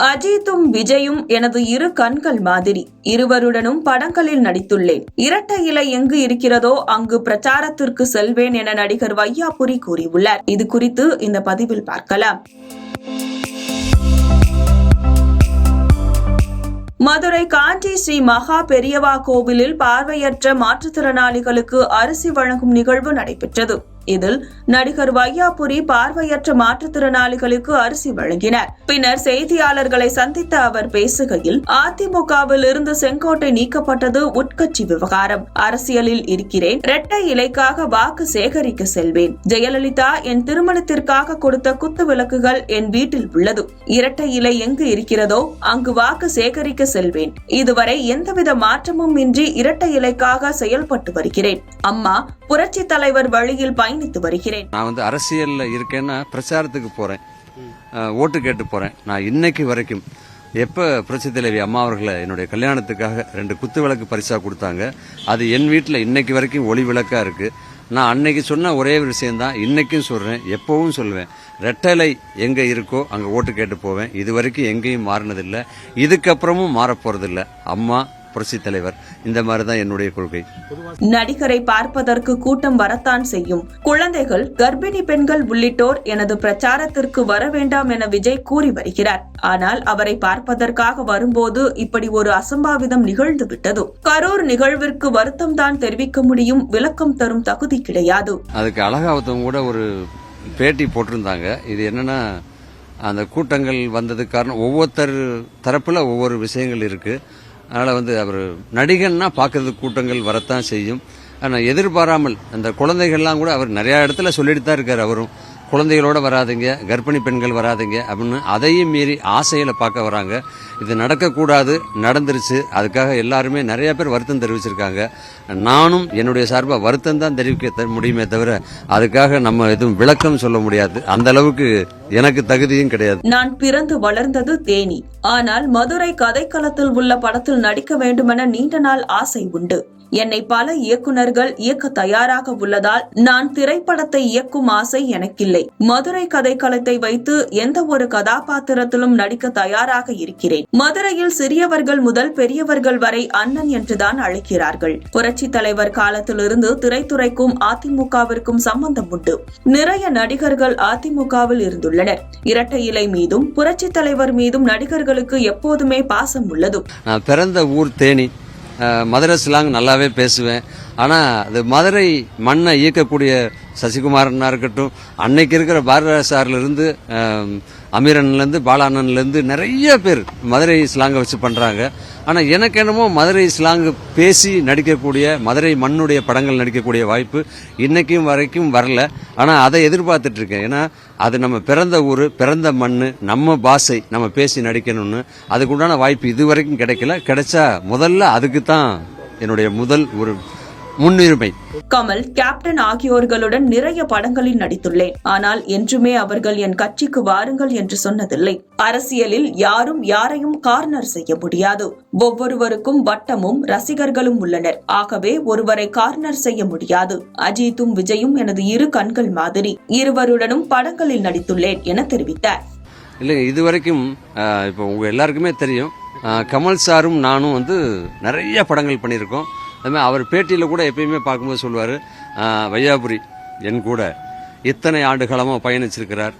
அஜித்தும் விஜயும் எனது இரு கண்கள் மாதிரி. இருவருடனும் படங்களில் நடித்துள்ளேன். இரட்டை இலை எங்கு இருக்கிறதோ அங்கு பிரச்சாரத்திற்கு செல்வேன் என நடிகர் வையாபுரி கூறியுள்ளார். இது குறித்து இந்த பதிவில் பார்க்கலாம். மதுரை காஞ்சி ஸ்ரீ மகா பெரியவா கோவிலில் பார்வையற்ற மாற்றுத்திறனாளிகளுக்கு அரிசி வழங்கும் நிகழ்வு நடைபெற்றது. இதில் நடிகர் வையாபுரி பார்வையற்ற மாற்றுத்திறனாளிகளுக்கு அரிசி வழங்கினார். பின்னர் செய்தியாளர்களை சந்தித்த அவர் பேசுகையில், அதிமுகவில் இருந்து செங்கோட்டை நீக்கப்பட்டது உட்கட்சி விவகாரம். அரசியலில் இருக்கிறேன். இரட்டை இலைக்காக வாக்கு சேகரிக்க செல்வேன். ஜெயலலிதா என் திருமணத்திற்காக கொடுத்த குத்து விளக்குகள் என் வீட்டில் உள்ளது. இரட்டை இலை எங்கு இருக்கிறதோ அங்கு வாக்கு சேகரிக்க செல்வேன். இதுவரை எந்தவித மாற்றமும் இன்றி இரட்டை இலைக்காக செயல்பட்டு வருகிறேன். அம்மா புரட்சி தலைவர் வழியில் பயணித்து வருகிறேன். நான் அரசியல்ல இருக்கேன்னா பிரச்சாரத்துக்கு போறேன், ஓட்டு கேட்டு போறேன். நான் இன்னைக்கு வரைக்கும் எப்ப புரட்சி தலைவி அம்மா அவர்களை என்னுடைய கல்யாணத்துக்காக 2 குத்து விளக்கு பரிசா கொடுத்தாங்க, அது என் வீட்டில் இன்னைக்கு வரைக்கும் ஒளி விளக்கா இருக்கு. நான் அன்னைக்கு சொன்ன ஒரே விஷயம்தான் இன்னைக்கும் சொல்றேன், எப்பவும் சொல்லுவேன். ரெட்டலை எங்க இருக்கோ அங்க ஓட்டு கேட்டு போவேன். இது வரைக்கும் எங்கேயும் மாறினதில்லை, இதுக்கப்புறமும் மாறப்போறதில்லை. அம்மா புரட்சி தலைவர், இந்த மாதிரிதான் என்னுடைய கொள்கை. நடிகரை பார்ப்பதற்கு கூட்டம் வரத்தான் செய்யும். குழந்தைகள், கர்ப்பிணி பெண்கள் உள்ளிட்டோர் எனது பிரச்சாரத்திற்கு வர வேண்டாம் என விஜய் கூறி வருகிறார். ஆனால் அவரை பார்ப்பதற்காக வரும்போது இப்படி ஒரு அசம்பாவிதம் நிகழ்ந்து விட்டது. கரூர் நிகழ்விற்கு வருத்தம் தான் தெரிவிக்க முடியும், விளக்கம் தரும் தகுதி கிடையாது. அதுக்கு அழகாவத்தவங்க கூட ஒரு பேட்டி போட்டிருந்தாங்க. இது என்னன்னா, அந்த கூட்டங்கள் வந்ததுக்கு காரணம் ஒவ்வொருத்தர் தரப்புல ஒவ்வொரு விஷயங்கள் இருக்கு. அதனால அவர் நடிகன்னா பார்க்கறதுக்கு கூட்டங்கள் வரத்தான் செய்யும். ஆனால் எதிர்பாராமல் அந்த குழந்தைகள்லாம் கூட அவர் நிறைய இடத்துல சொல்லிட்டு தான் இருக்காரு. அவரும் குழந்தைகளோட வராதிங்க, கர்ப்பிணி பெண்கள் வராதிங்க அப்படின்னு அதையும் மீறி ஆசையில பார்க்க வராங்க. இது நடக்கக்கூடாது, நடந்துருச்சு. அதுக்காக எல்லாருமே நிறைய பேர் வருத்தம் தெரிவிச்சிருக்காங்க. நானும் என்னுடைய சார்பாக வருத்தம் தான் தெரிவிக்க முடியுமே தவிர அதுக்காக நம்ம எதுவும் விளக்கம் சொல்ல முடியாது. அந்த அளவுக்கு எனக்கு தகுதியும் கிடையாது. நான் பிறந்து வளர்ந்தது தேனி. ஆனால் மதுரை கதைக்களத்தில் உள்ள படத்தில் நடிக்க வேண்டுமென நீண்ட நாள் ஆசை உண்டு. என்னை பல இயக்குநர்கள் இயக்க தயாராக உள்ளதால் நான் திரைப்படத்தை இயக்கும் ஆசை எனக்கில்லை. மதுரை கதைக்களத்தை வைத்து எந்த ஒரு கதாபாத்திரத்திலும் நடிக்க தயாராக இருக்கிறேன். மதுரையில் சிறியவர்கள் முதல் பெரியவர்கள் வரை அண்ணன் என்றுதான் அழைக்கிறார்கள். புரட்சி தலைவர் காலத்திலிருந்து திரைத்துறைக்கும் அதிமுகவிற்கும் சம்பந்தம் உண்டு. நிறைய நடிகர்கள் அதிமுகவில் இருந்துள்ளனர். இரட்டை இலை மீதும் புரட்சி தலைவர் மீதும் நடிகர்களுக்கு எப்போதுமே பாசம் உள்ளது. பிறந்த ஊர் தேனி. மதுரை ஸ்லாங் நல்லாவே பேசுவேன். ஆனால் அது மதுரை மண்ணை இயக்கக்கூடிய சசிகுமாரனா இருக்கட்டும், அன்னைக்கு இருக்கிற பாரதிராஜ் சார்லேருந்து அமீரன்லேருந்து பாலானன்லேருந்து நிறைய பேர் மதுரை ஸ்லாங்கை வச்சு பண்ணுறாங்க. ஆனால் எனக்கு என்னமோ மதுரை ஸ்லாங்கு பேசி நடிக்கக்கூடிய, மதுரை மண்ணுடைய படங்கள் நடிக்கக்கூடிய வாய்ப்பு இன்னைக்கும் வரைக்கும் வரல. ஆனால் அதை எதிர்பார்த்துட்டு இருக்கேன். ஏன்னா அது நம்ம பிறந்த ஊர், பிறந்த மண், நம்ம பாஷை, நம்ம பேசி நடிக்கணும்னு அதுக்குண்டான வாய்ப்பு இது வரைக்கும் கிடைக்கல. கிடைச்சா முதல்ல அதுக்கு தான் என்னுடைய முதல் ஒரு முன்னுரிமை. கமல், கேப்டன் ஆகியோர்களுடன் நிறைய படங்களில் நடித்துள்ளேன். ஆனால் என்றுமே அவர்கள் என் கட்சிக்கு வாருங்கள் என்று சொன்னதில்லை. அரசியலில் யாரும் யாரையும் கார்னர் செய்ய முடியாது. ஒவ்வொருவருக்கும் வட்டமும் ரசிகர்களும் உள்ளனர். ஆகவே ஒருவரை கார்னர் செய்ய முடியாது. அஜித்தும் விஜயும் எனது இரு கண்கள் மாதிரி. இருவருடனும் படங்களில் நடித்துள்ளேன் என தெரிவித்தார். இல்லைங்க, இதுவரைக்கும் இப்போ உங்க எல்லாருக்குமே தெரியும், கமல் சாரும் நானும் நிறைய படங்கள் பண்ணியிருக்கோம். அதுமாதிரி அவர் பேட்டியில் கூட எப்பயுமே பார்க்கும்போது சொல்லுவார், வையாபுரி என் கூட இத்தனை ஆண்டு காலமாக பயணிச்சிருக்கிறார்,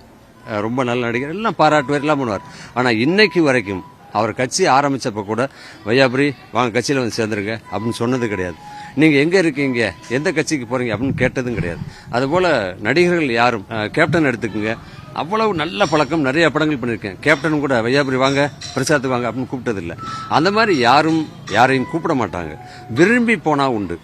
ரொம்ப நல்ல நடிகர், எல்லாம் பாராட்டுவார், எல்லாம் பண்ணுவார். ஆனால் இன்னைக்கு வரைக்கும் அவர் கட்சி ஆரம்பித்தப்போ கூட வையாபுரி வாங்க கட்சியில் வந்து சேர்ந்துருங்க அப்படின்னு சொன்னது கிடையாது. நீங்கள் எங்கே இருக்கீங்க, எந்த கட்சிக்கு போகிறீங்க அப்படின்னு கேட்டதும் கிடையாது. அதுபோல் நடிகர்கள் யாரும், கேப்டன் எடுத்துக்குங்க, அவ்வளவு நல்ல பழக்கம், நிறைய படங்கள் பண்ணியிருக்கேன். கேப்டன் கூட வையாபுரி வாங்க பிரச்சாரத்துக்கு வாங்க அப்படின்னு கூப்பிட்டதில்லை. அந்த மாதிரி யாரும் யாரையும் கூப்பிட மாட்டாங்க. விரும்பி போனால் உண்டு.